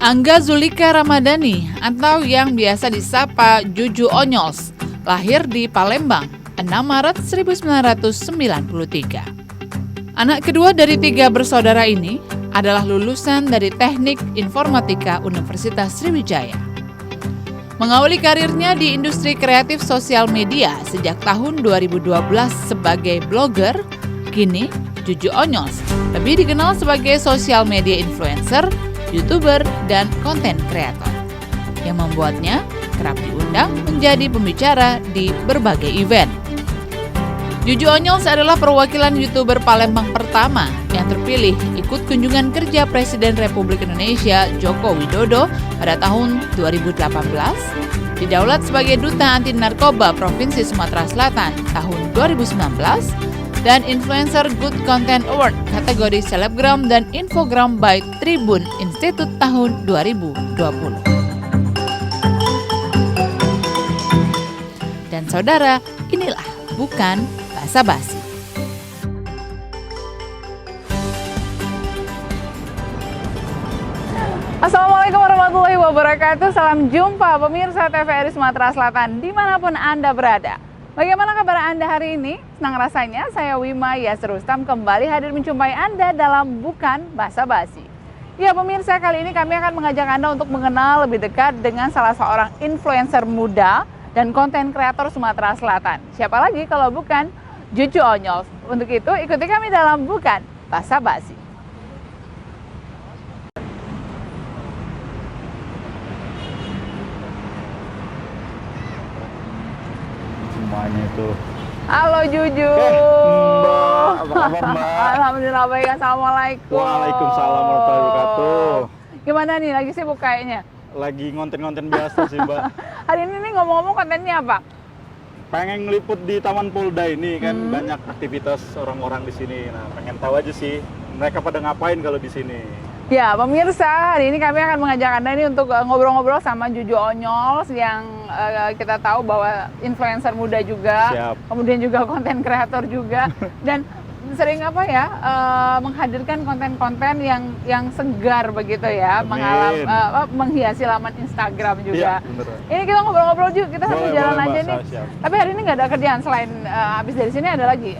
Angga Zulika Ramadhani atau yang biasa disapa Juju Onyols, lahir di Palembang, 6 Maret 1993. Anak kedua dari 3 bersaudara ini adalah lulusan dari Teknik Informatika Universitas Sriwijaya. Mengawali karirnya di industri kreatif sosial media sejak tahun 2012 sebagai blogger, kini Juju Onyols lebih dikenal sebagai social media influencer, YouTuber, dan konten kreator yang membuatnya kerap diundang menjadi pembicara di berbagai event. Juju Onyols adalah perwakilan YouTuber Palembang pertama yang terpilih ikut kunjungan kerja Presiden Republik Indonesia Joko Widodo pada tahun 2018, didaulat sebagai Duta Anti Narkoba Provinsi Sumatera Selatan tahun 2019, dan Influencer Good Content Award kategori Selebgram dan Infogram by Tribun Institute tahun 2020. Dan saudara, inilah bukan basa-basi. Assalamualaikum warahmatullahi wabarakatuh. Salam jumpa pemirsa TVRI Sumatera Selatan dimanapun Anda berada. Bagaimana kabar Anda hari ini? Senang rasanya saya Wima Yasir Rustam kembali hadir menjumpai Anda dalam Bukan Basa-Basi. Ya pemirsa, kali ini kami akan mengajak Anda untuk mengenal lebih dekat dengan salah seorang influencer muda dan konten kreator Sumatera Selatan. Siapa lagi kalau bukan Juju Onyols. Untuk itu ikuti kami dalam Bukan Basa-Basi. Semuanya itu. Halo Juju. Mbak, apa kabar Mbak? Alhamdulillah baik. Assalamualaikum. Waalaikumsalam warahmatullahi wabarakatuh. Gimana nih, lagi sibuk kayaknya? Lagi ngonten-ngonten biasa sih Mbak. Hari ini nih ngomong-ngomong kontennya apa? Pengen ngeliput di Taman Polda ini kan banyak aktivitas orang-orang di sini. Nah, pengen tahu aja sih mereka pada ngapain kalau di sini. Ya, pemirsa, hari ini kami akan mengajak Anda ini untuk ngobrol-ngobrol sama Juju Onyols yang kita tahu bahwa influencer muda juga, Siap. kemudian juga konten kreator juga, dan sering menghadirkan konten-konten yang segar begitu ya, menghiasi laman Instagram juga. Iya, bener. Ini kita ngobrol-ngobrol juga, kita sambil jalan boleh, aja Mbak, nih. siap. Tapi hari ini nggak ada kerjaan selain habis dari sini ada lagi.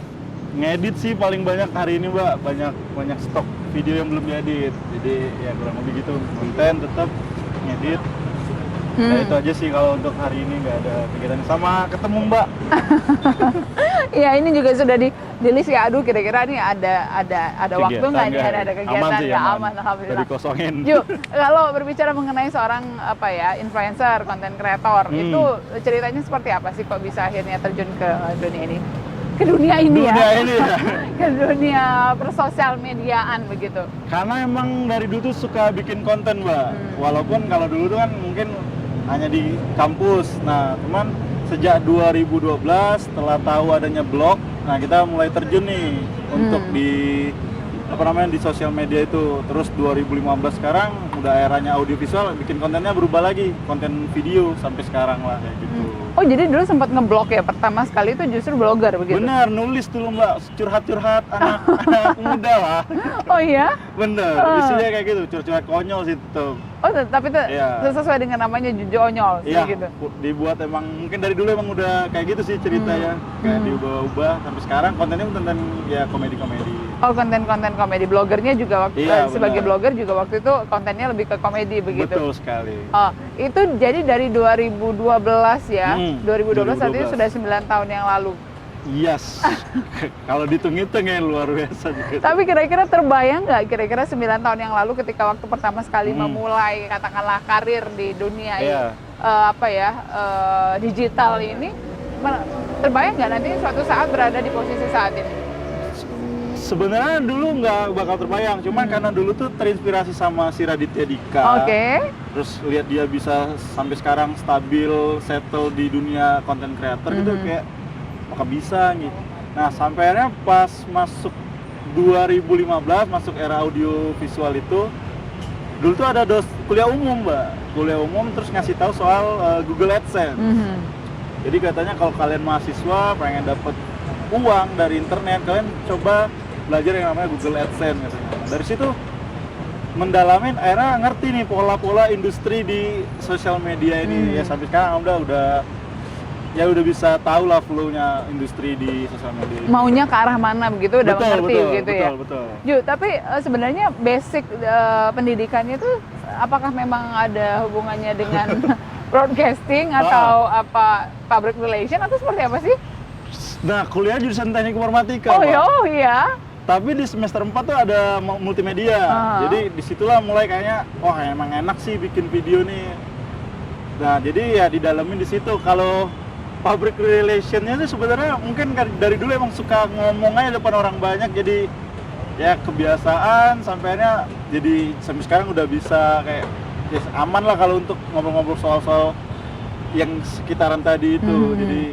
Ngedit sih paling banyak hari ini Mbak, banyak stok video yang belum diedit. Jadi ya kurang lebih gitu, konten tetap ngedit. Nah itu aja sih kalau untuk hari ini nggak ada kegiatan sama ketemu Mbak. Iya, ini juga sudah di list ya. Aduh, kira-kira nih ada waktu nggak nih, ada kegiatan aman sih, nggak? aman. Aman, alhamdulillah. Dari kosongin. Ju, kalau berbicara mengenai seorang influencer, konten kreator, itu ceritanya seperti apa sih kok bisa akhirnya terjun ke dunia ini? Ke dunia ini ya? Dunia ini ya. Ke dunia persosial mediaan begitu. Karena emang dari dulu tuh suka bikin konten Mbak. Walaupun kalau dulu tuh kan mungkin hanya di kampus. Nah, cuman sejak 2012 setelah tahu adanya blog, nah kita mulai terjun nih untuk di di sosial media itu. Terus 2015 sekarang udah eranya audiovisual, bikin kontennya berubah lagi, konten video sampai sekarang lah kayak gitu. Oh, jadi dulu sempat ngeblog ya, pertama sekali itu justru blogger begitu? Bener, nulis dulu Mbak, curhat-curhat anak muda lah. Oh iya? Bener, isinya kayak gitu, curhat-curhat konyol sih itu. Oh, tapi itu sesuai dengan namanya Juju Onyols Iya, gitu? dibuat emang, mungkin dari dulu emang udah kayak gitu sih ceritanya. Kayak diubah-ubah, sampai sekarang kontennya tentang ya komedi-komedi. Oh, konten-konten komedi, blogernya juga sebagai blogger juga waktu itu kontennya lebih ke komedi begitu? Betul sekali. Oh, itu jadi dari 2012 ya? 2012 artinya sudah 9 tahun yang lalu. Yes. Kalau dihitung-hitung ya luar biasa juga. Tapi kira-kira terbayang nggak kira-kira 9 tahun yang lalu ketika waktu pertama sekali memulai katakanlah karir di dunia digital ini, terbayang nggak nanti suatu saat berada di posisi saat ini? Sebenarnya dulu nggak bakal terbayang, cuman karena dulu tuh terinspirasi sama si Raditya Dika. Oke. Terus lihat dia bisa sampai sekarang stabil, settle di dunia konten creator gitu, kayak maka bisa gitu. Nah sampai akhirnya pas masuk 2015, masuk era audio visual itu, dulu tuh ada kuliah umum Mbak, kuliah umum terus ngasih tahu soal Google AdSense. Jadi katanya kalau kalian mahasiswa pengen dapat uang dari internet, kalian coba belajar yang namanya Google AdSense katanya. Dari situ mendalamin, akhirnya ngerti nih pola-pola industri di sosial media ini. Ya sampai sekarang udah bisa tahu lah flow-nya industri di sosial media. Maunya ke arah mana begitu udah mengerti gitu ya. Betul. Ju, tapi sebenarnya basic pendidikannya itu apakah memang ada hubungannya dengan broadcasting atau apa public relation atau seperti apa sih? Nah, kuliah jurusan teknik informatika. Oh iya. Tapi di semester 4 tuh ada multimedia. Jadi disitulah mulai kayaknya, wah emang enak sih bikin video nih. Nah, jadi ya didalamin di situ. Kalau public relation-nya sih sebenarnya mungkin dari dulu emang suka ngomong aja depan orang banyak, jadi ya kebiasaan sampainya jadi sampai sekarang udah bisa kayak ya aman lah kalau untuk ngobrol-ngobrol soal-soal yang sekitaran tadi itu. Jadi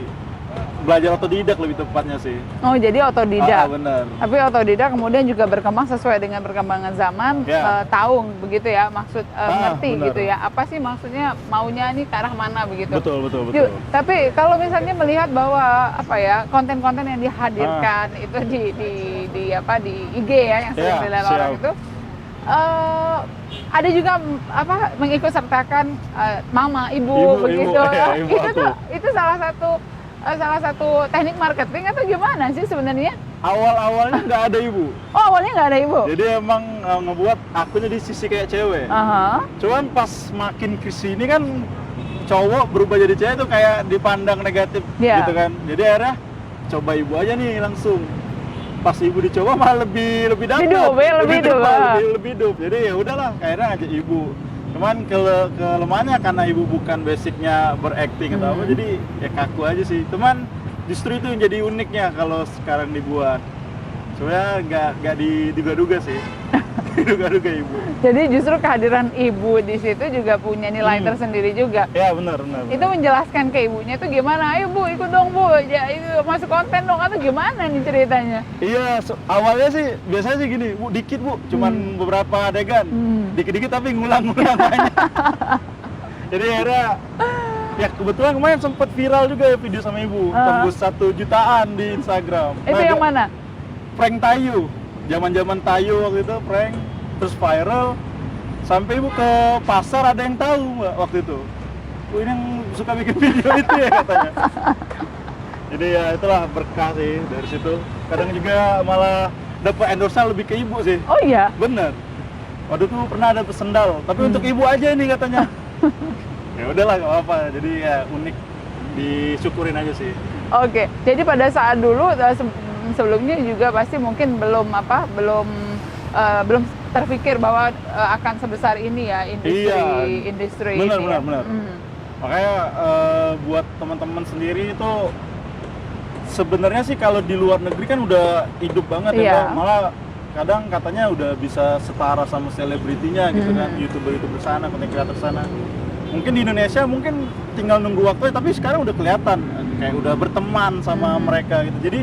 belajar otodidak lebih tepatnya sih. Oh, jadi otodidak. Benar. Tapi otodidak kemudian juga berkembang sesuai dengan perkembangan zaman, tahu begitu ya, maksud ngerti benar. gitu ya. Apa sih maksudnya, maunya nih ke arah mana begitu. Betul. Tapi kalau misalnya melihat bahwa apa ya, konten-konten yang dihadirkan itu di IG ya yang sering dilihat orang itu ada juga apa mengikut sertakan mama, ibu begitu. Itu salah satu teknik marketing atau gimana sih sebenarnya? Awalnya nggak ada ibu. Oh, awalnya nggak ada ibu? Jadi emang ngebuat akunya di sisi kayak cewek. Cuman pas makin kesini kan cowok berubah jadi cewek tuh kayak dipandang negatif gitu kan. Jadi akhirnya coba ibu aja nih langsung. Pas ibu dicoba malah lebih dapat. Lebih hidup. Jadi ya udahlah, akhirnya ngajak ibu. Cuman kelemahannya karena ibu bukan basicnya berakting atau apa, jadi ya kaku aja sih. Cuman justru itu yang jadi uniknya kalau sekarang dibuat. Sebenarnya nggak diduga-duga sih. Diduga-duga ibu. Jadi justru kehadiran ibu di situ juga punya nilai tersendiri juga. Ya benar. Itu menjelaskan ke ibunya itu gimana? Ayo bu, ikut dong bu, ya itu masuk konten dong atau gimana nih ceritanya? Iya, awalnya sih biasanya sih gini, bu dikit bu, cuman beberapa adegan, dikit-dikit tapi ngulang-ngulang banyak. Jadi akhirnya ya kebetulan kemarin sempat viral juga ya video sama ibu, tembus 1 jutaan di Instagram. Itu yang mana? Prank Tayu, zaman Tayu waktu itu prank, terus viral, sampai ibu ke pasar ada yang tahu mbak waktu itu. Ini yang suka bikin video itu ya katanya. Jadi ya itulah berkah sih dari situ. Kadang juga malah dapat endorse lebih ke ibu sih. Oh iya? Bener. Waktu itu pernah ada sendal, tapi untuk ibu aja ini katanya. Ya udahlah nggak apa-apa. Jadi ya unik, disyukurin aja sih. Oke. Jadi pada saat dulu sebelumnya juga pasti mungkin belum terpikir bahwa akan sebesar ini ya industri benar, ini. Benar. Makanya buat teman-teman sendiri itu sebenarnya sih kalau di luar negeri kan udah hidup banget ya, malah kadang katanya udah bisa setara sama selebritinya gitu kan, youtuber sana, konten kreator sana. Mungkin di Indonesia mungkin tinggal nunggu waktu, tapi sekarang udah kelihatan kayak udah berteman sama mereka gitu. Jadi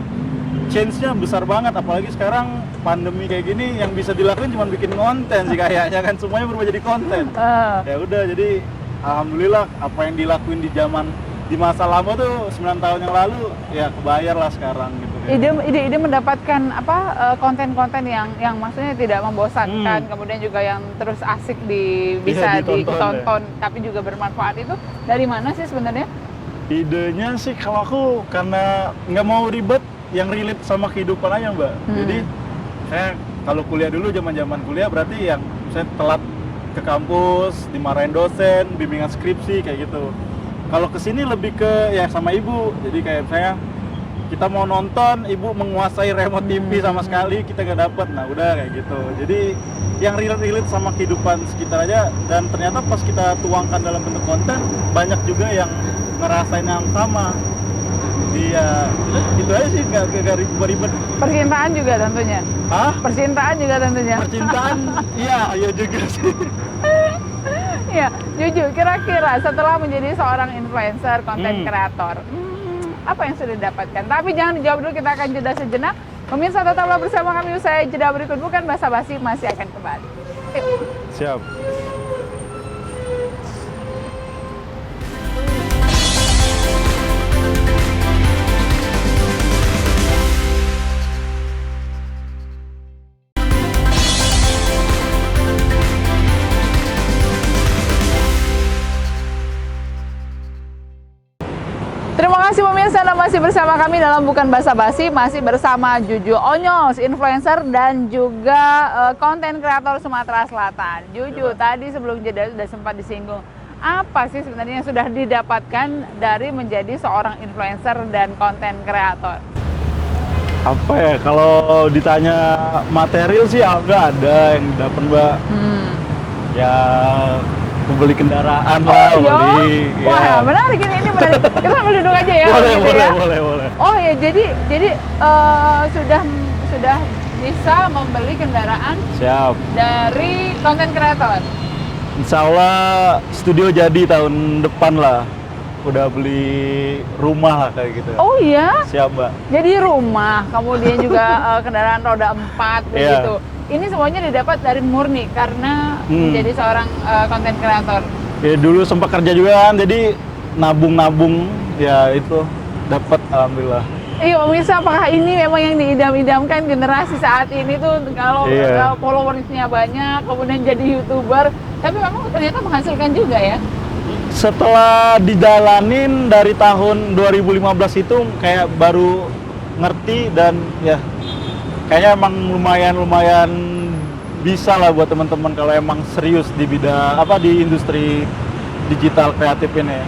change-nya besar banget, apalagi sekarang pandemi kayak gini yang bisa dilakuin cuma bikin konten sih kayaknya kan, semuanya berubah jadi konten. Ya udah, jadi alhamdulillah apa yang dilakuin di masa lama tuh 9 tahun yang lalu ya kebayar lah sekarang gitu. Ide mendapatkan apa konten-konten yang maksudnya tidak membosankan, kemudian juga yang terus asik bisa ditonton tapi juga bermanfaat, itu dari mana sih sebenarnya? Idenya sih kalau aku karena nggak mau ribet, yang relate sama kehidupan aja mbak. Jadi saya kalau kuliah dulu, zaman kuliah berarti yang saya telat ke kampus, dimarahin dosen, bimbingan skripsi kayak gitu. Kalau kesini lebih ke ya sama ibu, jadi kayak saya kita mau nonton, ibu menguasai remote TV sama sekali kita nggak dapet. Nah udah kayak gitu. Jadi yang relate sama kehidupan sekitar aja, dan ternyata pas kita tuangkan dalam bentuk konten, banyak juga yang ngerasain yang sama. Iya, itu aja sih, nggak ribet. Percintaan juga tentunya? Hah? Percintaan juga tentunya? Percintaan, iya juga sih. Iya, jujur, kira-kira setelah menjadi seorang influencer, konten kreator, apa yang sudah didapatkan? Tapi jangan dijawab dulu, kita akan jeda sejenak. Pemirsa, tetaplah bersama kami, usai jeda berikut Bukan Basa-Basi masih akan kembali. Yuk. Siap. pemirsa, Anda masih bersama kami dalam Bukan Basa-Basi, masih bersama Juju Onyos, influencer dan juga konten kreator Sumatera Selatan. Juju, tadi sebelum jeda sudah sempat disinggung, apa sih sebenarnya yang sudah didapatkan dari menjadi seorang influencer dan konten kreator? Apa ya, kalau ditanya material sih nggak ada yang dapat, Mbak. Ya beli kendaraan lah, beli. Wah, menarik ini menarik. Kita sambil duduk aja ya. Boleh, gitu boleh, ya. boleh. Oh ya, jadi sudah bisa membeli kendaraan Siap. dari konten kreator. Insya Allah studio jadi tahun depan lah. Udah beli rumah lah kayak gitu. Oh iya? Siap, Mbak. Jadi rumah, kemudian juga kendaraan roda 4 begitu. Ini semuanya didapat dari murni karena menjadi seorang konten kreator. Ya dulu sempat kerja juga kan, jadi nabung-nabung ya itu dapat, alhamdulillah. Iya, pemirsa, apakah ini memang yang diidam-idamkan generasi saat ini tuh kalau followersnya banyak, kemudian jadi YouTuber, tapi memang ternyata menghasilkan juga ya? Setelah dijalanin dari tahun 2015 itu kayak baru ngerti dan ya kayaknya emang lumayan bisa lah buat teman-teman kalau emang serius di bidang di industri digital kreatif ini.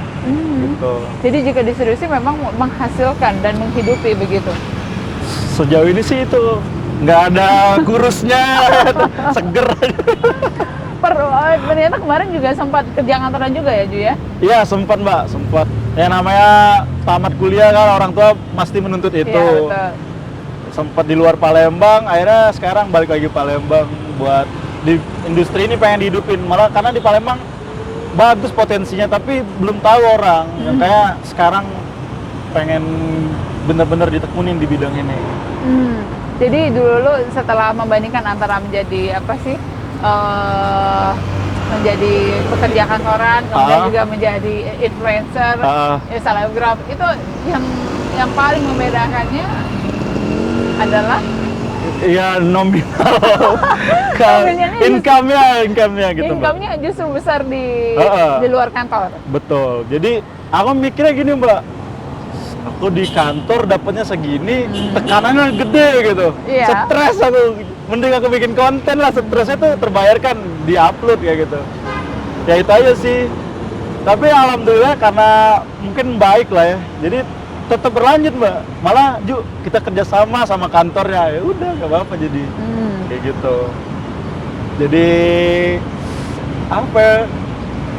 Gitu. Jadi jika diseriusi memang menghasilkan dan menghidupi begitu. Sejauh ini sih itu nggak ada kurusnya, seger. Ternyata kemarin juga sempat kerja kantoran juga ya, Ju ya? Iya, sempat, Mbak, sempat. Ya namanya tamat kuliah kan orang tua pasti menuntut itu. Iya, betul. Sempat di luar Palembang, akhirnya sekarang balik lagi Palembang buat di industri ini pengen dihidupin. Malah karena di Palembang bagus potensinya tapi belum tahu orang. Yang kayak sekarang pengen bener-bener ditekunin di bidang ini. Jadi dulu setelah membandingkan antara menjadi menjadi pekerja kantoran, kemudian juga menjadi influencer, selebgram, itu yang paling membedakannya adalah ya nominal. income-nya gitu, Mbak. Income-nya justru besar di luar kantor. Betul. Jadi aku mikirnya gini, Mbak. Aku di kantor dapatnya segini, tekanannya gede gitu. Iya. Stres aku. Mending aku bikin konten lah, stresnya tuh terbayarkan di upload kayak gitu. Ya itu aja sih. Tapi alhamdulillah karena mungkin baik lah ya. Jadi tetap berlanjut, Mbak. Malah kita kerjasama sama kantornya, ya udah nggak apa-apa jadi kayak gitu. Jadi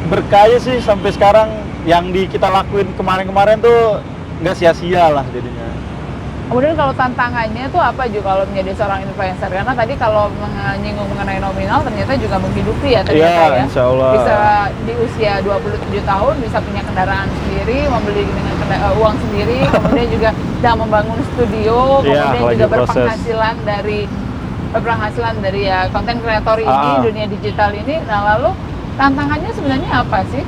berkaya sih sampai sekarang yang kita lakuin kemarin-kemarin tuh nggak sia-sia lah jadinya. Kemudian kalau tantangannya tuh apa juga kalau menjadi seorang influencer? Karena tadi kalau menyinggung mengenai nominal ternyata juga menghidupi ya ternyata ya. Insya Allah. Bisa di usia 27 tahun bisa punya kendaraan sendiri, membeli dengan uang sendiri, kemudian juga sedang membangun studio, kemudian juga berpenghasilan dari ya konten kreator ini, dunia digital ini. Nah lalu tantangannya sebenarnya apa sih?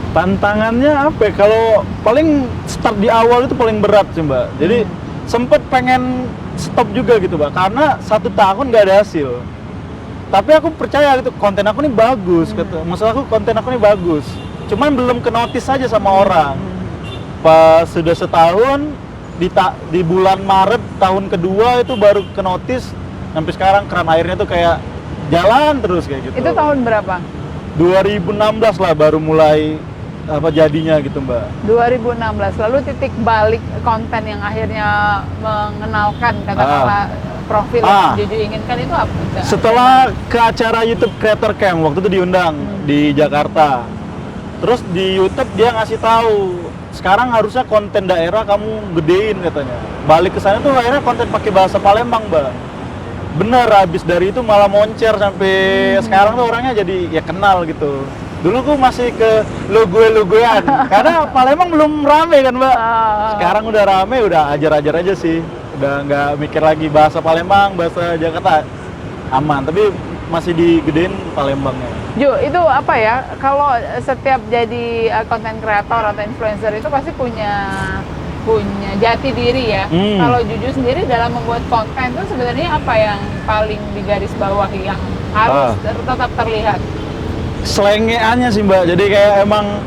Tantangannya apa ya? Kalau paling start di awal itu paling berat sih, Mbak. Jadi sempet pengen stop juga gitu, Mbak, karena 1 tahun nggak ada hasil. Tapi aku percaya gitu, konten aku ini bagus, maksud aku konten aku ini bagus. Cuman belum ke notice aja sama orang. Pas sudah setahun, di bulan Maret tahun kedua itu baru ke notice, sampai sekarang keran airnya tuh kayak jalan terus kayak gitu. Itu tahun berapa? 2016 lah baru mulai jadinya gitu, Mbak. 2016. Lalu titik balik konten yang akhirnya mengenalkan katakanlah profil yang Juju inginkan itu apa? Setelah ke acara YouTube Creator Camp, waktu itu diundang di Jakarta. Terus di YouTube dia ngasih tahu, sekarang harusnya konten daerah kamu gedein katanya. Balik ke sana tuh akhirnya konten pakai bahasa Palembang, Mbak. Bener, habis dari itu malah moncer sampai sekarang tuh orangnya jadi ya kenal gitu. Dulu aku masih ke logoan karena Palembang belum rame kan, Mbak. Sekarang udah rame, udah ajar-ajar aja sih. Udah nggak mikir lagi bahasa Palembang, bahasa Jakarta aman, tapi masih digedein Palembangnya. Ju, itu apa ya, kalau setiap jadi konten kreator atau influencer itu pasti punya jati diri ya. Kalau Juju sendiri dalam membuat konten itu sebenarnya apa yang paling digarisbawahi yang harus tetap terlihat? Selengeannya sih, Mbak. Jadi kayak emang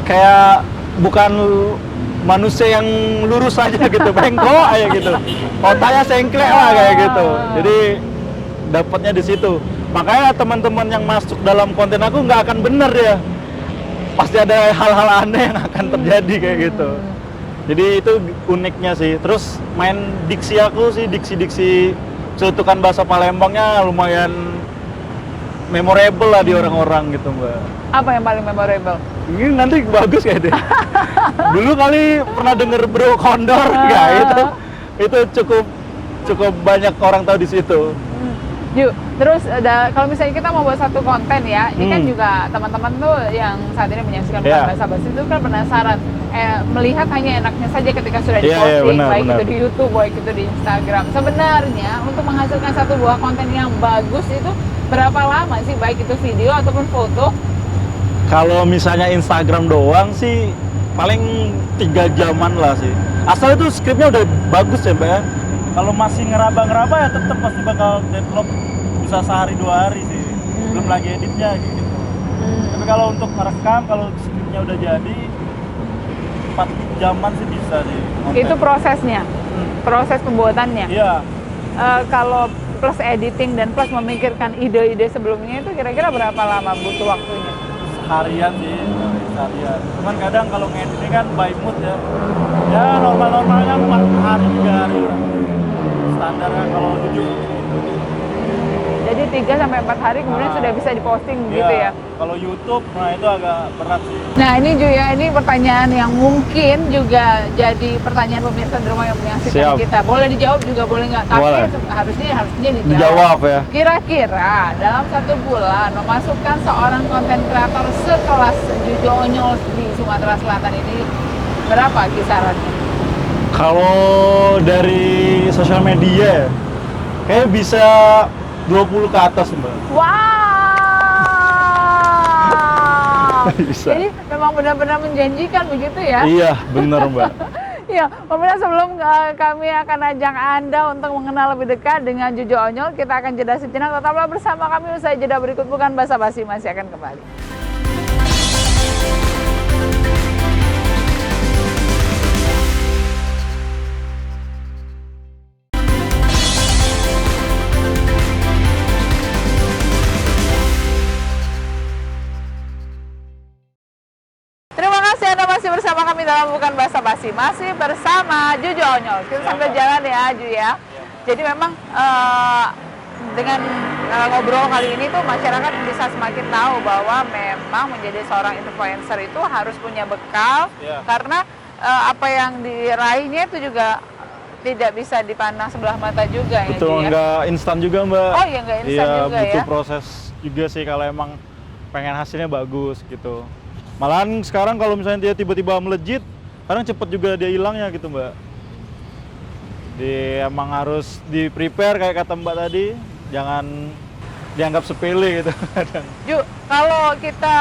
kayak bukan manusia yang lurus aja gitu, bengkok aja gitu, otaknya sengklek lah kayak gitu. Jadi dapatnya di situ. Makanya teman-teman yang masuk dalam konten aku nggak akan bener ya, pasti ada hal-hal aneh yang akan terjadi kayak gitu. Jadi itu uniknya sih. Terus main diksi aku sih, diksi-diksi celutukan bahasa Palembangnya lumayan memorable lah di orang-orang gitu Mbak. Apa yang paling memorable? Ini nanti bagus kayak deh. Dulu kali pernah denger Bro Kondor nggak? Itu cukup banyak orang tahu di situ. Yuk, terus kalau misalnya kita mau buat satu konten ya, ini kan juga teman-teman tuh yang saat ini menyaksikan Bahasa Basi itu kan penasaran melihat hanya enaknya saja ketika sudah diposting, baik itu di YouTube, baik itu di Instagram. Sebenarnya untuk menghasilkan satu buah konten yang bagus itu berapa lama sih, baik itu video ataupun foto? Kalau misalnya Instagram doang sih paling 3 jaman lah sih. Asal itu skripnya udah bagus ya Mbak ya. Kalau masih ngeraba-ngeraba ya tetap pasti bakal deadlock bisa sehari 2 hari sih. Belum lagi editnya gitu. Tapi kalau untuk merekam, kalau skripnya udah jadi 4 jaman sih bisa sih. Itu prosesnya, proses pembuatannya. Iya. Kalau plus editing dan plus memikirkan ide-ide sebelumnya itu kira-kira berapa lama butuh waktunya? Seharian sih, seharian. Cuman kadang kalau ngedit ini kan by mood ya. Ya normal-normalnya 4 hari 3 hari lah. Standarnya kalau jujur. Jadi 3-4 hari kemudian sudah bisa diposting gitu ya? Kalau YouTube, nah itu agak berat sih. Nah ini Ju ya, ini pertanyaan yang mungkin juga jadi pertanyaan pemirsa di rumah yang menyaksikan kita. Boleh dijawab juga, boleh nggak? Tapi harusnya dijawab Ya. Kira-kira dalam 1 bulan memasukkan seorang konten kreator sekelas Jujo Onyol di Sumatera Selatan ini berapa kisarannya? Kalau dari sosial media, kayak bisa 20 ke atas Mbak. Wow. Bisa. Jadi memang benar-benar menjanjikan begitu ya? Iya, benar Mbak. Ya, pemirsa, sebelum kami akan ajak Anda untuk mengenal lebih dekat dengan Jujo Onyol, kita akan jeda sejenak. Tetaplah bersama kami, usai jeda berikut Bukan Basa Basi masih akan kembali. Terima kasih Anda masih bersama kami dalam Bukan Basa Basi, masih bersama Jujo Onyol. Kita sambil jalan ya Ju ya. Jadi memang dengan ngobrol kali ini tuh masyarakat bisa semakin tahu bahwa memang menjadi seorang influencer itu harus punya bekal, karena apa yang diraihnya itu juga tidak bisa dipandang sebelah mata juga. Betul, ya, nggak instan juga Mbak. Oh iya, nggak instan juga ya. Butuh proses juga sih kalau emang pengen hasilnya bagus gitu. Malahan sekarang kalau misalnya dia tiba-tiba melejit, kadang cepet juga dia hilangnya gitu Mbak. Emang harus di prepare kayak kata Mbak tadi, jangan dianggap sepele gitu. Ju, kalau kita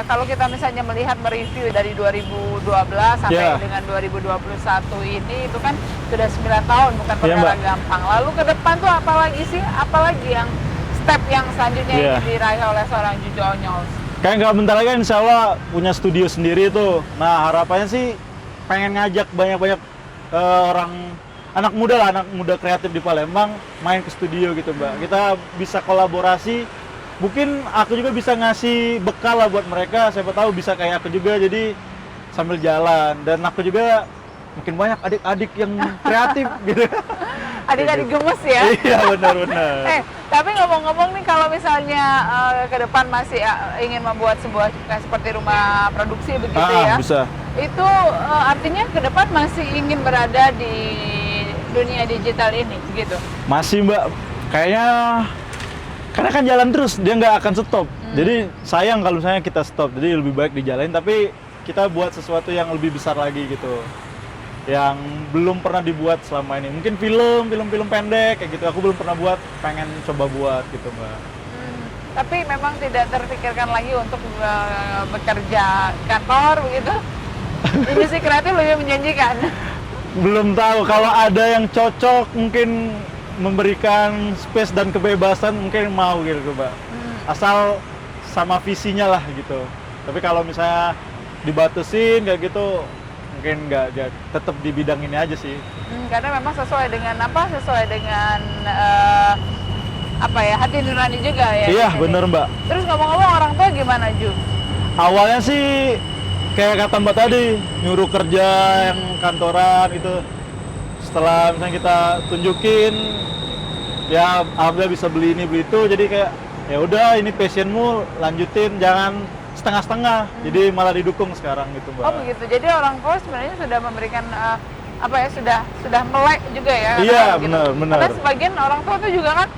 kalau kita misalnya melihat mereview dari 2012 sampai dengan 2021 ini, itu kan sudah 9 tahun, bukan perkara gampang. Lalu ke depan tuh apalagi yang step yang selanjutnya yang diraih oleh seorang Jujo Onyol? Kayak nggak bentar lagi insya Allah punya studio sendiri tuh. Nah harapannya sih pengen ngajak banyak-banyak anak muda kreatif di Palembang main ke studio gitu Mbak. Kita bisa kolaborasi. Mungkin aku juga bisa ngasih bekal lah buat mereka. Siapa tahu bisa kayak aku juga, jadi sambil jalan. Dan aku juga mungkin banyak adik-adik yang kreatif gitu. Adik-adik gemes ya? Iya benar-benar. Tapi ngomong-ngomong nih, kalau misalnya ke depan masih ingin membuat sebuah seperti rumah produksi begitu ya? Bisa. Itu artinya ke depan masih ingin berada di dunia digital ini begitu? Masih Mbak, kayaknya karena kan jalan terus, dia nggak akan stop. Jadi sayang kalau misalnya kita stop, jadi lebih baik dijalanin, tapi kita buat sesuatu yang lebih besar lagi gitu, yang belum pernah dibuat selama ini. Mungkin film pendek kayak gitu, aku belum pernah buat, pengen coba buat gitu Mbak. Tapi memang tidak terpikirkan lagi untuk bekerja kantor begitu? Industri kreatif lebih menjanjikan? Belum tahu, kalau ada yang cocok mungkin memberikan space dan kebebasan mungkin mau gitu Mbak. Asal sama visinya lah gitu. Tapi kalau misalnya dibatasin kayak gitu, mungkin nggak tetap di bidang ini aja sih. Karena memang sesuai dengan apa ya, hati nurani juga ya. Iya, di sini. bener Mbak. Terus ngomong-ngomong, orang tua gimana, Ju? Awalnya sih kayak kata Mbak tadi, nyuruh kerja yang kantoran gitu. Setelah misalnya kita tunjukin, ya alhamdulillah bisa beli ini beli itu, jadi kayak ya udah ini passionmu, lanjutin, jangan setengah-setengah. Jadi malah didukung sekarang gitu Mbak. Oh begitu. Jadi orang tua sebenarnya sudah memberikan sudah melek juga ya. Iya, kadang-kadang benar. Karena sebagian orang tua tuh juga kan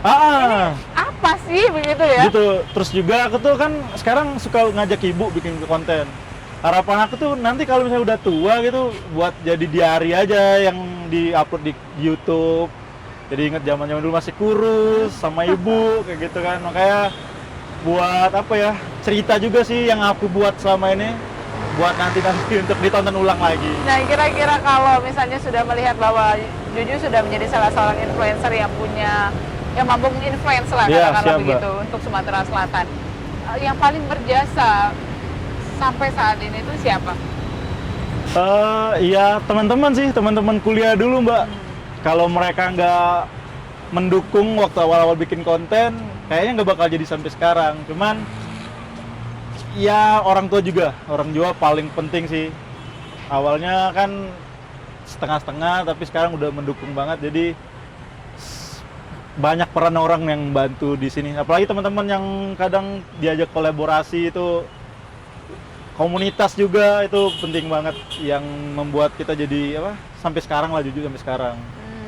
apa sih begitu ya? Gitu. Terus juga aku tuh kan sekarang suka ngajak ibu bikin konten. Harapan aku tuh nanti kalau misalnya udah tua gitu, buat jadi diary aja yang di-upload di YouTube. Jadi inget zaman-zaman dulu masih kurus sama ibu kayak gitu kan. Makanya buat apa ya, cerita juga sih yang aku buat selama ini, buat nanti untuk ditonton ulang lagi. Nah, kira-kira kalau misalnya sudah melihat bahwa Juju sudah menjadi salah seorang influencer yang mampu menginfluence lah, katakanlah begitu, untuk Sumatera Selatan, yang paling berjasa sampai saat ini itu siapa? Ya teman-teman sih, teman-teman kuliah dulu Mbak. Kalau mereka nggak mendukung waktu awal-awal bikin konten, kayaknya nggak bakal jadi sampai sekarang. Cuman ya orang tua juga paling penting sih. Awalnya kan setengah-setengah, tapi sekarang udah mendukung banget. Jadi banyak peran orang yang bantu di sini. Apalagi teman-teman yang kadang diajak kolaborasi itu, komunitas juga itu penting banget, yang membuat kita jadi sampai sekarang lah, jujur sampai sekarang.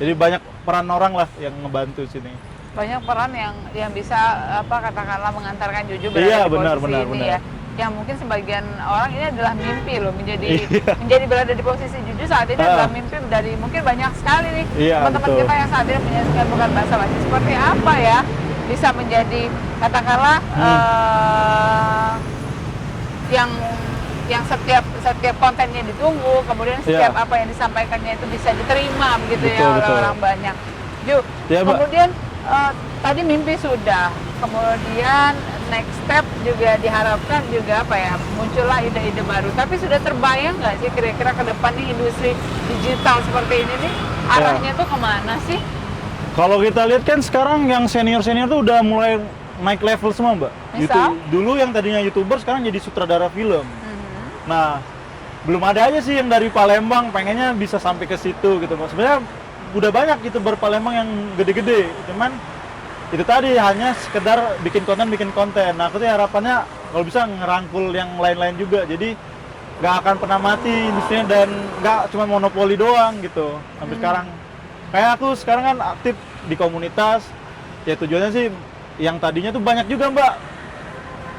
Jadi banyak peran orang lah yang ngebantu sini. Banyak peran yang bisa katakanlah mengantarkan Juju berada di posisi ini ya. Yang mungkin sebagian orang ini adalah mimpi loh, menjadi berada di posisi Juju saat ini adalah mimpi dari mungkin banyak sekali nih teman-teman kita yang saat ini menyaksikan Bukan Basa Basi. Seperti apa ya bisa menjadi katakanlah yang setiap kontennya ditunggu, kemudian setiap apa yang disampaikannya itu bisa diterima begitu ya oleh orang banyak. Ju, kemudian tadi mimpi sudah, kemudian next step juga diharapkan juga muncullah ide-ide baru. Tapi sudah terbayang nggak sih kira-kira ke depannya industri digital seperti ini nih arahnya tuh kemana sih? Kalau kita lihat kan sekarang yang senior-senior tuh udah mulai naik level semua Mbak. Dulu yang tadinya YouTuber sekarang jadi sutradara film. Nah, belum ada aja sih yang dari Palembang pengennya bisa sampai ke situ gitu. Sebenarnya udah banyak YouTuber Palembang yang gede-gede, cuman itu tadi hanya sekedar bikin konten. Nah, aku tuh harapannya kalau bisa ngerangkul yang lain-lain juga. Jadi nggak akan pernah mati industrinya dan nggak cuma monopoli doang gitu sampai sekarang. Kayak aku sekarang kan aktif di komunitas. Ya tujuannya sih yang tadinya tuh banyak juga Mbak,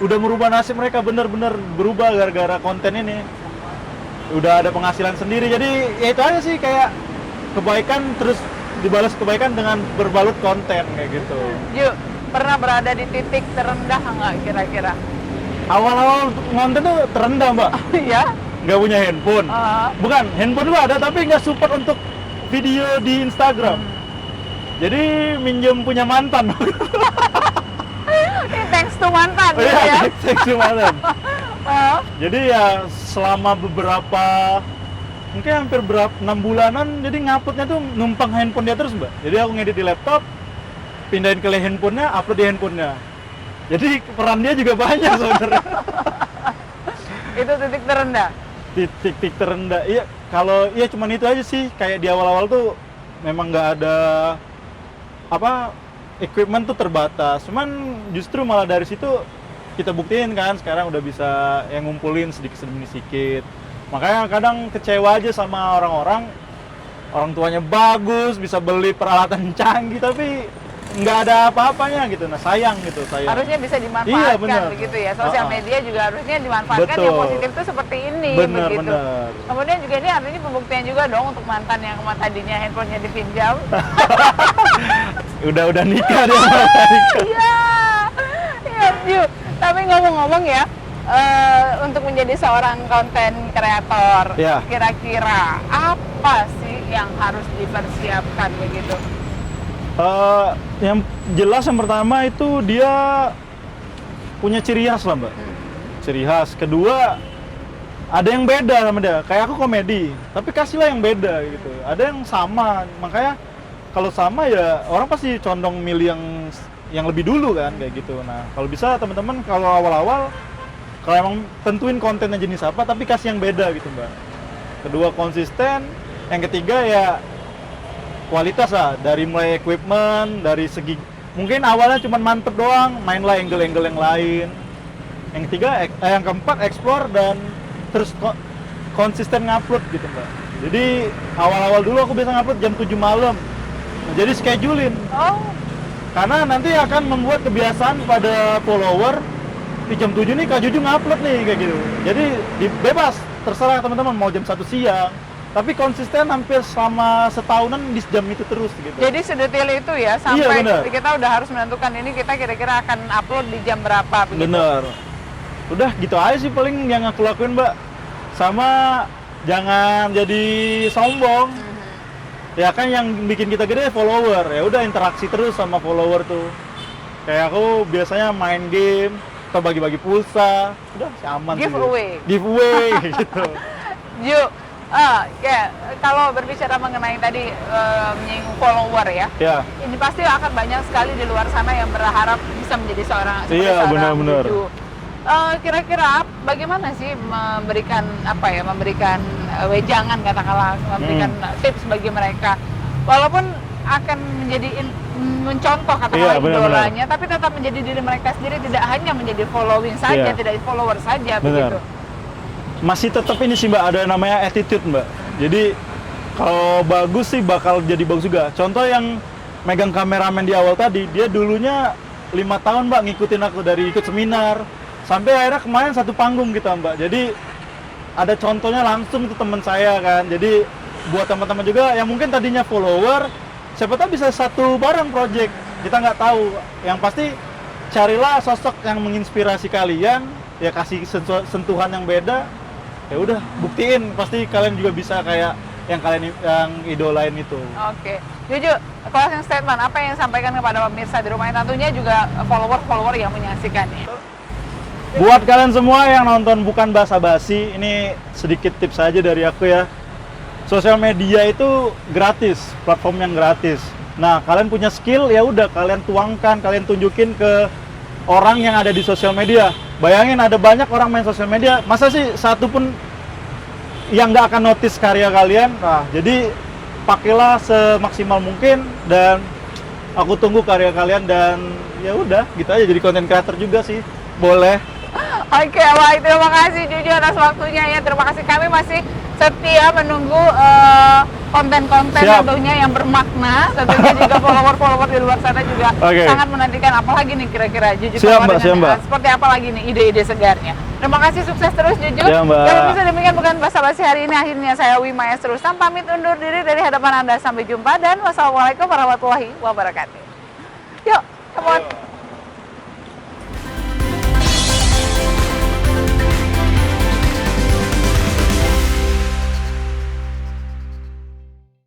udah merubah nasib mereka, bener-bener berubah gara-gara konten ini. Udah ada penghasilan sendiri, jadi ya itu aja sih, kayak kebaikan terus dibalas kebaikan dengan berbalut konten kayak gitu. Ju, pernah berada di titik terendah nggak kira-kira? Awal-awal konten tuh terendah Mbak. Iya? Nggak punya handphone. Bukan, handphone tuh ada tapi nggak support untuk video di Instagram. Jadi minjem punya mantan. Thanks to mantan gitu ya? Thanks to mantan. Jadi ya selama mungkin hampir 6 bulanan, jadi nguploadnya tuh numpang handphone dia terus Mbak. Jadi aku ngedit di laptop, pindahin ke handphonenya, upload di handphonenya. Jadi peran dia juga banyak sebenarnya. Itu titik terendah? Titik terendah, iya. Kalau iya cuman itu aja sih, kayak di awal-awal tuh memang nggak ada equipment tuh terbatas. Cuman justru malah dari situ kita buktiin kan sekarang udah bisa yang ngumpulin sedikit demi sedikit. Makanya kadang kecewa aja sama orang tuanya bagus, bisa beli peralatan canggih tapi nggak ada apa-apanya gitu. Nah sayang. Harusnya bisa dimanfaatkan begitu ya. Sosial media juga harusnya dimanfaatkan yang positif tuh seperti ini begitu. Kemudian juga ini artinya pembuktian juga dong untuk mantan yang tadinya handphonenya dipinjam. udah nikah dia. Iya, Ju. Tapi ngomong-ngomong ya, untuk menjadi seorang konten kreator, kira-kira apa sih yang harus dipersiapkan begitu? Yang jelas yang pertama itu dia punya ciri khas lah Mbak. Ciri khas. Kedua ada yang beda sama dia. Kayak aku komedi, tapi kasihlah yang beda gitu. Ada yang sama, makanya kalau sama ya orang pasti condong milih yang lebih dulu kan kayak gitu. Nah, kalau bisa teman-teman kalau awal-awal kalau emang tentuin kontennya jenis apa tapi kasih yang beda gitu, Mbak. Kedua konsisten, yang ketiga ya kualitas lah, dari mulai equipment, dari segi mungkin awalnya cuma mantep doang, mainlah angle-angle yang lain. Yang ketiga, yang keempat explore dan terus konsisten ngupload gitu, Mbak. Jadi awal-awal dulu aku biasa ngupload jam 7 malam. Nah, jadi schedulein. Oh, Karena nanti akan membuat kebiasaan pada follower di jam 7 nih Kak Juju ngupload nih kayak gitu. Jadi bebas, terserah teman-teman mau jam 1 siang. Tapi konsisten hampir selama setahunan di jam itu terus gitu. jadi sedetil itu ya, sampai Iya, benar. kita udah harus menentukan ini kita kira-kira akan upload di jam berapa begitu. Bener. Udah gitu aja sih paling yang aku lakuin, Mbak. Sama jangan jadi sombong. Ya kan yang bikin kita gede follower. Ya udah interaksi terus sama follower tuh. Kayak aku biasanya main game atau bagi-bagi pulsa. Udah sih aman sih. Giveaway gitu. Ju, ya kalau berbicara mengenai tadi menyinggung follower ya, Ya. ini pasti akan banyak sekali di luar sana yang berharap bisa menjadi seorang seperti Iya, seorang benar-benar. Juju. Kira-kira bagaimana sih memberikan wejangan katakanlah, memberikan tips bagi mereka, walaupun akan menjadi mencontoh katakanlah Iya, benar-benar. idolanya, tapi tetap menjadi diri mereka sendiri, tidak hanya menjadi following saja, Iya. tidak follower saja Benar. begitu. Masih tetap ini sih, Mbak, ada namanya attitude, Mbak. Jadi kalau bagus sih bakal jadi bagus juga. Contoh yang megang kameramen di awal tadi, dia dulunya 5 tahun, Mbak, ngikutin aku dari ikut seminar sampai akhirnya kemarin satu panggung kita, Mbak. Jadi ada contohnya langsung itu teman saya kan. Jadi buat teman-teman juga yang mungkin tadinya follower, siapa tahu bisa satu bareng project. Kita nggak tahu. Yang pasti carilah sosok yang menginspirasi kalian, ya kasih sentuhan yang beda. Ya udah, buktiin pasti kalian juga bisa kayak yang kalian yang idolain itu. Oke, Juju, closing statement apa yang sampaikan kepada pemirsa di rumah, tentunya juga follower-follower yang menyaksikan nih. Buat kalian semua yang nonton Bukan Basa-Basi, ini sedikit tips aja dari aku ya. Sosial media itu gratis, platform yang gratis. Nah, kalian punya skill, ya udah kalian tuangkan, kalian tunjukin ke orang yang ada di sosial media. Bayangin ada banyak orang main sosial media, masa sih satu pun yang nggak akan notice karya kalian? Nah, jadi pakailah semaksimal mungkin dan aku tunggu karya kalian dan ya udah gitu aja, jadi content creator juga sih. Boleh. Oke, baik, terima kasih Juju atas waktunya ya. Terima kasih, kami masih setia menunggu konten-konten Siap. tentunya yang bermakna. Tentunya juga follower-follower di luar sana juga Oke. sangat menantikan apalagi nih kira-kira Juju Siap, keluar Mbak, dengan, siap, Mbak. seperti apa lagi nih ide-ide segarnya. Terima kasih, sukses terus Juju. Siap, Mbak. Dan bisa demikian Bukan Basa-Basi hari ini, akhirnya saya Wimaya terus pamit undur diri dari hadapan Anda. Sampai jumpa dan wassalamualaikum warahmatullahi wabarakatuh. Yuk, come on.